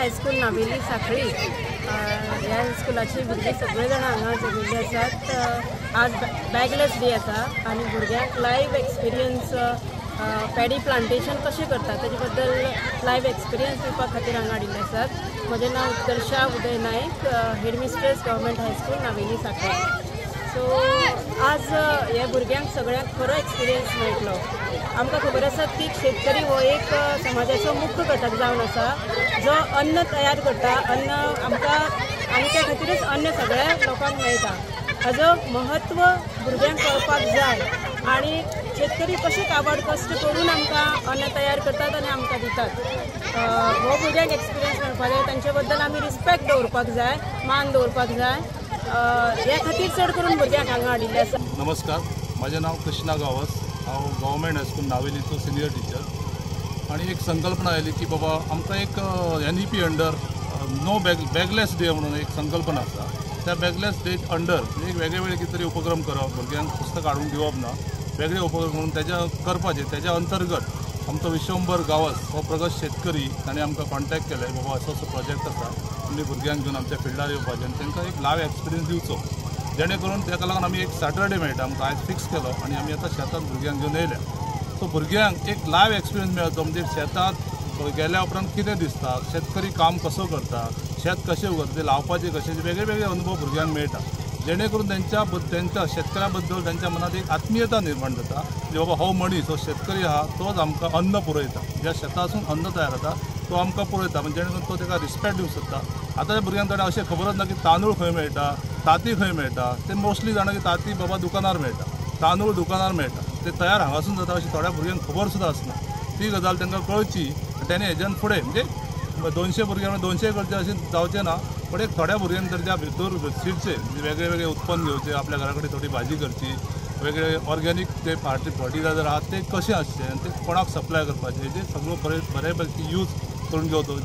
High school Navelim साखळी ह्या स्कुलाची भुरगीं सगळे जाण हांगा जमिल्ले आसात। आज बॅगलेस डे आसा आनी भुरग्यांक लायव्ह एक्सपिरियन्स पॅडी प्लांटेशन कशें करतात ताजे बद्दल लायव्ह एक्सपिरियन्स दिवपा खातीर हांगा हाडिल्ले आसात। म्हजें नांव उत्कर्षा उदय नायक, हेडमिस्ट्रेस गव्हर्मेंट हायस्कूल नावेली साखळी। सो आज ह्या भुरग्यांक सगळ्यांक खरो एक्सपिरियन्स मेळटलो। आमकां खबर आसा की शेतकरी हो एक समाजाचो मुख्य घटक जावन आसा जो अन्न तयार करता। अन्न आमकां आमच्या खातीरच अन्न सगळ्या लोकांक मेळटा, हाजो महत्व भुरग्यांक कळपाक जाय आनी शेतकरी कशे काबाड कश्ट करून आमकां अन्न तयार करतात आनी आमकां दितात। हो भुरग्यांक एक्सपिरियन्स मेळपाक जाय, तांचे बद्दल आमी रिस्पेक्ट दवरपाक जाय, मान दवरपाक जाय। ह्या खातीर चड करून भुरग्यांक हांगा हाडिल्ले आसा। नमस्कार, म्हजें नांव कृष्णा गावस, हांव गव्हर्मेंट हायस्कूल नावेलीचो सिनियर टीचर। आनी एक संकल्पना आयली की बाबा आमकां एक NEP अंडर नो बॅगलेस डे म्हणून एक संकल्पना आसा। त्या बॅगलेस डे अंडर एक वेगळे कितें तरी उपक्रम करप, भुरग्यांक पुस्तक हाडून दिवप ना, वेगळे उपक्रम म्हणून तेज्या करपाचे। तेज्या अंतर्गत आमचो विश्वंभर गावस हो प्रगत शेतकरी ताणें आमकां कॉन्टॅक्ट केले, बाबा असो प्रोजेक्ट आसा, आमी भुरग्यांक घेवन आमच्या फिल्डार येवपाचें आनी तांकां एक लायव्ह एक्सपिरियन्स दिवचो, जेणे करून ताका लागून आमी एक सॅटर्डे मेळटा आमकां आयज फिक्स केलो आनी आमी आतां शेतांत भुरग्यांक घेवन येयल्या। सो भुरग्यांक एक लायव्ह एक्सपिरियन्स मेळचो, म्हणजे शेतांत गेल्या उपरांत कितें दिसता, शेतकरी काम कसो करता, शेत कशें उगता, लावपाचें कशें, वेगळे वेगळे अनुभव भुरग्यांक मेळटा, जेणे करून त्यांच्या शेतकऱ्या बद्दल त्यांच्या मनात एक आत्मीयता निर्माण जाता की बाबा हो मनीस, हो शेतकरी आहा तोच आमकां अन्न पुरयता, ज्या शेतासून अन्न तयार जाता तो आमकां पुरयता, म्हणजे जेणे करून तो ताका रिस्पेक्ट दिवंक सोदता। आतांच्या भुरग्यांक ताणें अशें खबरच ना की तांदूळ खंय मेळटा, तांती खंय मेळटा। ते मोस्टली जाणा की तांती बाबा दुकानार मेळटा, तांदूळ दुकानार मेळटा, ते तयार हांगासून जाता अशें थोड्या भुरग्यांक खबर सुद्दां आसना। ती गजाल तांकां कळची, तेणे हेज्यान फुडें म्हणजे 200 भुरग्यांक 200 करचे अशें जावचें ना, पण एक थोड्या भुरग्यांक तर त्या भितर शिरचे, म्हणजे वेगळे वेगळे उत्पन्न घेवचे, आपल्या घरा कडेन थोडी भाजी करची, वेगळे ऑर्गॅनीक ते फर्टिलायझर आहात ते कशें आसचे आनी ते कोणाक सप्लाय करपाचे, हेजे सगळो बऱ्यापैकी यूज करून घेवचो,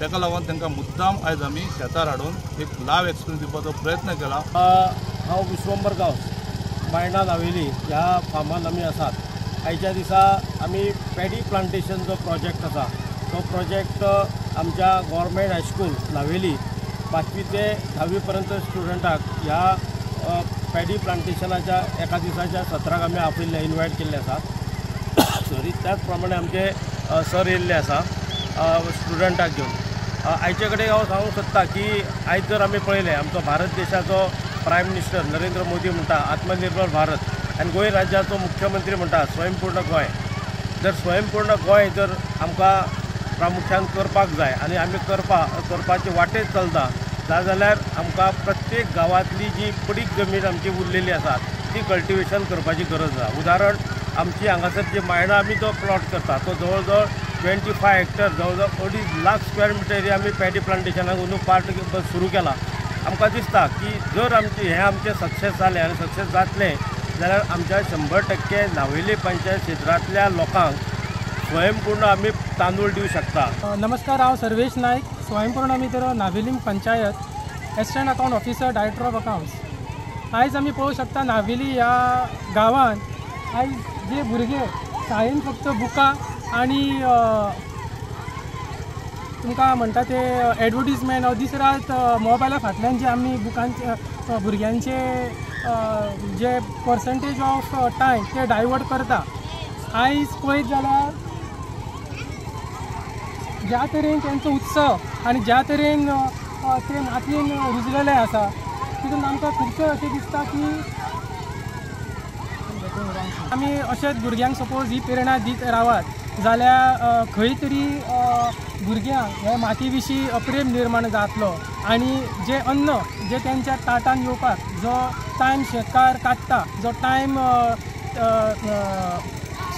तेका लागून तांकां मुद्दाम आयज आमी शेतार हाडून एक लायव्ह एक्सपिरियन्स दिवपाचो प्रयत्न केला। हांव विश्वंभर गांवस बायणा नावेली ह्या फार्मान आमी आसात। आयच्या दिसा आमी पॅडी प्लांटेशन जो प्रोजेक्ट आसा तो प्रोजेक्ट आमच्या गव्हर्मेंट हायस्कूल नावेली 5वी ते 10वी पर्यंत स्टुडंटाक ह्या पॅडी प्लांटेशनाच्या एका दिसाच्या सत्राक आमी आपयल्ले, इन्वायट केल्ले आसा। सॉरी, त्याच प्रमाणे आमचे सर येयल्ले आसा स्टुडंटाक घेवन। आयचे कडेन हांव सांगूंक सोदता की आयज जर आमी पळयलें, आमचो भारत देशाचो प्रायम मिनिस्टर नरेंद्र मोदी म्हणटा आत्मनिर्भर भारत आनी गोंय राज्याचो मुख्यमंत्री म्हणटा स्वयंपूर्ण गोंय। जर स्वयंपूर्ण गोंय जर आमकां प्रामुख्यान करपाक जाय आनी आमी करपाचे वाटेर चलता जाल्यार आमकां प्रत्येक गांवांतली जी पडीक जमीन आमची उरलेली आसा ती कल्टिवेशन करपाची गरज आसा। उदाहरण आमची हांगासर जी मायणा आमी जो प्लॉट करता तो जवळ जवळ 25 हेक्टर, जवळ जवळ 2.5 लाख स्क्वेअर मिटर एरिया आमी पॅडी प्लांटेशनाक अंदू पार्ट सुरू केला। आमकां दिसता की जर आमचे सक्सेस जालें आनी सक्सेस जातलें जाल्यार आमच्या 100% नावेली पंचायत क्षेत्रांतल्या लोकांक स्वयंपूर्ण आमी तांदूळ दिवं शकता। नमस्कार, हांव सर्वेश नायक, स्वयंपूर्ण मित्र Navelim panchayat, assistant account officer, director of accounts. आयज आमी पळोवंक शकता नावेली ह्या गांवांत आयज जे भुरगे शाळेन फक्त बुकां आनी तुमकां म्हणटा ते एडवर्टिजमेंट दीस रात मोबायला फाटल्यान जे आमी बुकांचे भुरग्यांचे जे पर्संटेज ऑफ टायम ते डायवर्ट करता। आयज पळयत जाल्यार ज्या तरेन तेंचो उत्सव आनी ज्या तरेन ते मातयेन रुजलेले आसा तितून आमकां खुबशे अशें दिसता की आमी अशेंच भुरग्यांक सपोज ही प्रेरणा दीत रावात जाल्यार खंय तरी भुरग्यांक हे माती विशीं अप्रेम निर्माण जातलो आनी जे अन्न जे तेंच्या ताटान येवपाक जो टायम शेतकार काडटा, जो टायम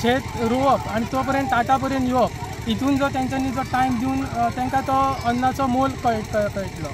शेत रोवप आनी तो पर्यंत ताटा पर्यंत येवप, हितून जो तेंच्यांनी जो टायम दिवन तांकां तो अन्नाचो मोल कळटलो।